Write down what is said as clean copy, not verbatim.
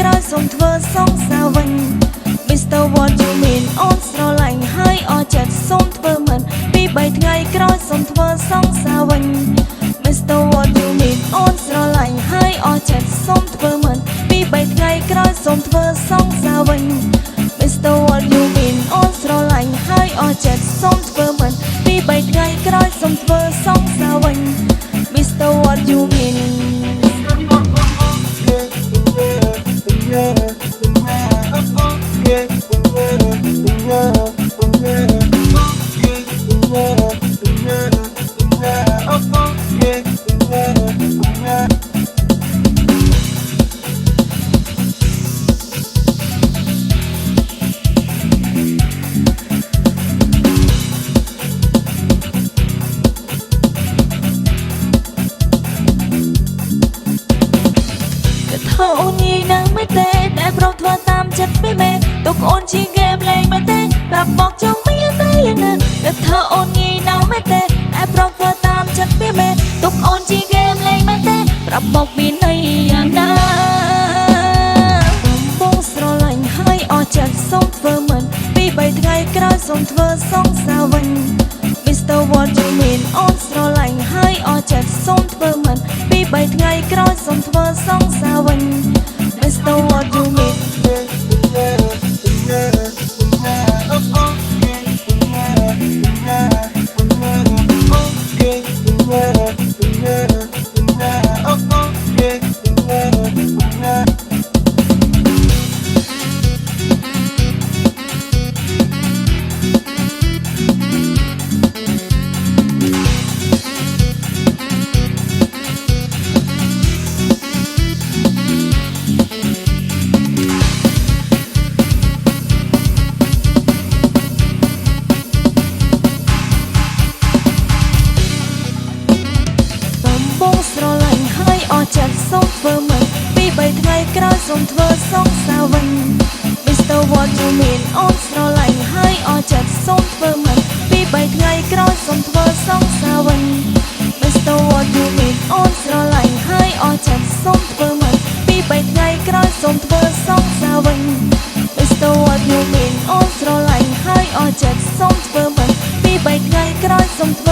ក្រោយសូមធ្វើសងសាវិញ Mr. What you mean អូនស្រឡាញ់ហើយអស់ចិត្តសូមធ្វើមិនពី3ថ្ងៃក្រោយសូមធ្វើសងសាវិញ Mr. What you mean អូនស្រឡាញ់ហើយអស់ចិត្តសូមធ្វើមិនពី3ថ្ងៃក្រោយសូមធ្វើសងសាវិញ Mr. What you mean អូនស្រឡាញ់ហើយអស់ចិត្តសូមធ្វើមិនពី3ថ្ងៃក្រោយសូមធ្វើសងសាវិញ Mr. What you meanអូនងាយណាស់មែនទេតែព្រមធ្វើតាមចិត្តពីមេទុកអូនជាហ្គេមលេងមែនទេប្រាប់មកចង់មានតែយ៉ាងណាតែថាអូនងាយណាស់មែនទេតែព្រមធ្វើតាមចិត្តពីមេទុកអូនជាហ្គេមលេងមែនទេប្រាប់មកមានន័យយ៉ាងណាបងស្រឡាញ់ហើយអស់ចិត្តសូមធ្វើមិនពី3ថ្ងៃក្រោយសូមធ្វើសងសាវិញ Mr. What you mean អូនស្រឡាញ់ហើយអស់ចិត្តសូមធ្វើមិនពី3ថ្ងៃក្រោយសូមធ្វើសងសាវិញ Mr. What you meanស្រឡាញ់ហើយអស់ចិត្តសូមធ្វើមិនពី3ថ្ងៃក្រោយសូមធ្វើសងសាវិញ Mr. What you mean អូនស្រឡាញ់ហើយអស់ចិត្តសូមធ្វើមិនពី3ថ្ងៃក្រោយសូមធ្វើសងសាវិញ Mr. What you mean អូនស្រឡាញ់ហើយអស់ចិត្តសូមធ្វើមិនពី3ថ្ងៃក្រោយសូមធ្វើសងសាវិញ Mr. What you mean អូនស្រឡាញ់ហើយអស់ចិត្តសូមធ្វើមិនពី3ថ្ងៃក្រោយសូមធ្វើ